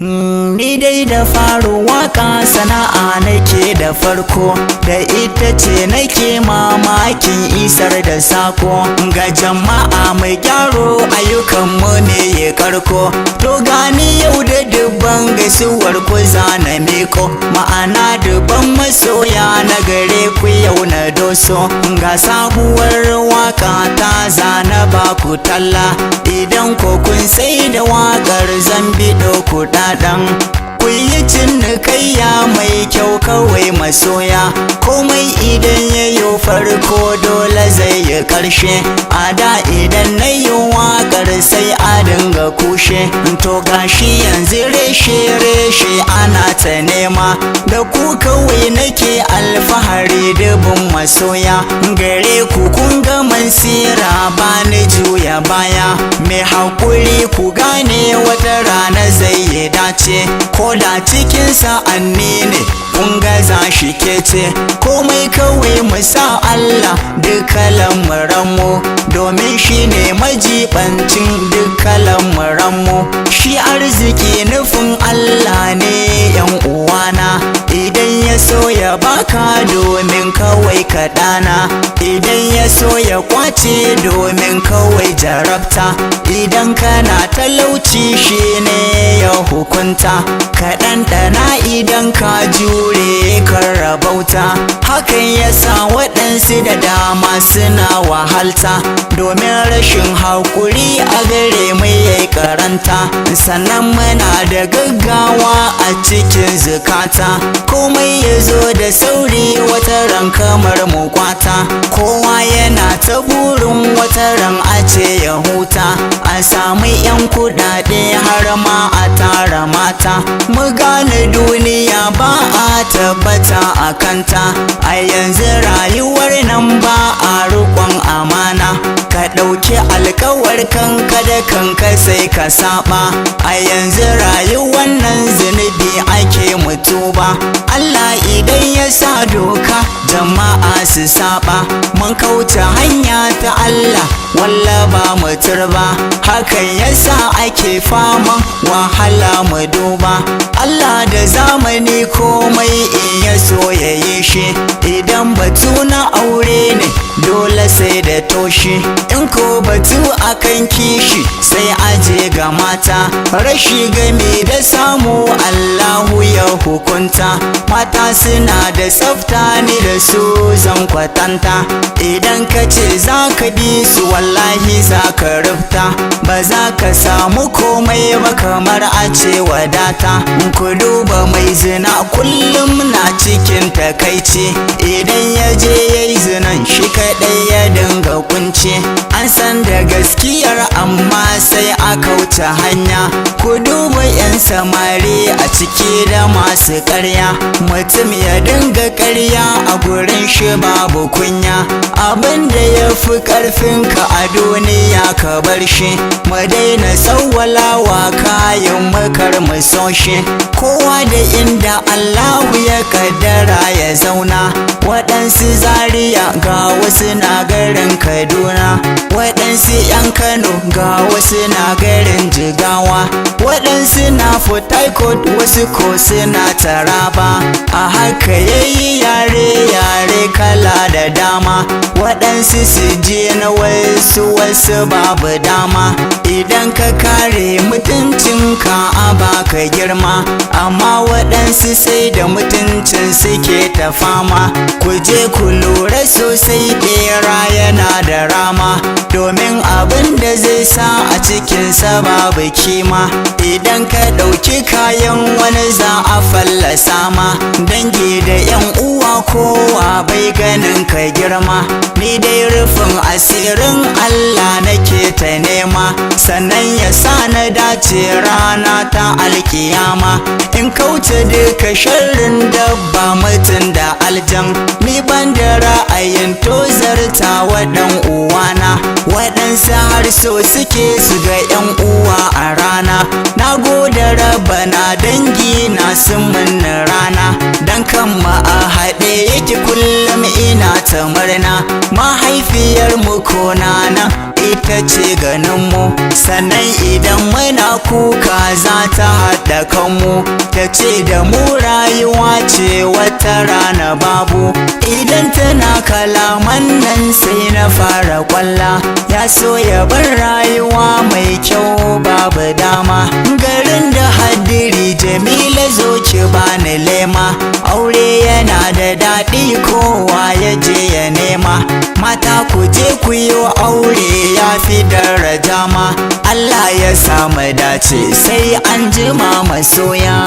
Ni dai da faru waka sana'a nake da farko, da ita ce nake mamakin isar da sako ga jama'a mai gyaro ayyukanmu ne ya karko. To gani yau da dubban gaisuwar ku zana miko, ma'ana dubban masoya na gare ku yau na doso. Ga sabuwar waka ta zana ba ku talla, idan ko kun sai da wakar zan biɗo ku dan ku yi cinikayya mai kyau kawai masoya. Komai idan ya yi farko dole zai yi ƙarshe, a da idan na yi waƙar sai a dinga kushe. To gashi yanzu reshe ana ta nema, da ku kawai nake alfahari dubin masoya. Gare ku kun ga mansira ba ni juya baya, mai haƙuri ku gane wata rana zai yi dace. Ko da cikin sa'anni ne kun ga za shi kece, komai kawai mu sa Allah duka lamuranmu, domin shi ne majibancin duka lamuranmu. Shi arziki nufin Allah ne yan uwana, idan ya so ya baka domin kawai kaɗana, idan ya so ya kwace domin kawai jarabta. Idan kana talauci shi ne ya hukunta, kaɗan ɗana idan ka jure kan rabauta. Hakan ya sa waɗansu da dama suna wahalta, domin rashin haƙuri a gare mu yayi karanta. Sannan muna da gaggawa a cikin zukata, komai ya zo da sauri wata ran kamar mu kwata. Kowa yana ta burin wata ran a ce ya huta, a samu 'yan kuɗaɗe har ma a tara mata. Mu gane duniya ba a tabbata a kanta, a yanzu rayuwar nan ba a riƙon amana. Ka ɗauki alkawar kanka da kanka sai ka saba, a yanzu rayuwar nan zunubi ake mutuba. Allah idan ya sa doka jama'a su saba, mun kauce hanya ta Allah walla ba mu turba. Hakan yasa ake fama wahala mu duba. Allah da zamani komai in ya so ya yi shi, idan batu na aure ne dole sai da toshi, in ko batu akan kishi sai aje ga mata. Rashi game da samu Allahu ya hukunta, mata suna da tsafta ni da su zan kwatanta. Idan ka ce za ka bi su wallahi za ka rufta, ba za ka samu komai ba kamar a ce wadata. Ku duba mai zina kullum na cikin takaici, idan ya je ya yi zinan shi kaɗai ya dinga kunci. An san da gaskiyar amma sai a kauce hanya. Ku duba 'yan samari a ciki da masu ƙarya, mutum ya dinga ƙarya a gurin shi babu kunya. Abin da ya fi ƙarfinka a duniya ka bar shi, mu daina tsawwalawa kayan makar mu so shi. Kowa da inda Allahu ya kaddara ya zauna, waɗansu Zaria ga wasu na garin Kaduna, waɗansu 'yan Kano ga wasu na garin Jigawa, waɗansu na Port Harcourt wasu ko suna Taraba. A haka yayi yare kala da dama, waɗansu su je na wasu babu dama. Idan ka kare mutuncinka a baka girma, amma waɗansu sai da mutuncin suke ta fama. Ku je ku lura sosai ɓera yana da rama, domin abin da zai sa a cikinsa babu kima. Idan ka ɗauki kayan wani za a fallasa ma, dangi da 'yan uwa kowa bai ganin ka girma. Ni dai rufin asirin Allah nake ta nema, sannan ya sa na dace rana ta alkiyama. In kauce duka sharrin dabba mutum da aljan, ni ban da ra'ayin tozarta wa ɗan uwana. Waɗansu har so suke su ga 'yan uwa a rana. Na gode Rabbana dangi na sun mun rana, dan kan ma a haɗe yake kullum ina ta murna. Mahaifiyar mu ko nana ita ce ganin mu, sannan idan muna kuka za ta haɗa kanmu, ta ce da mu rayuwa ce wata rana babu. Idan tana kalaman nan sai na fara kwalla, ya so ya bar rayuwa mai kyau babu dama. Garin da hadiri Jamila zo ki bani lema, aure yana da daɗi kowa ya je ya nema. Mata ku je ku yi aure ya fi daraja ma, Allah ya samu dace sai an jima masoya.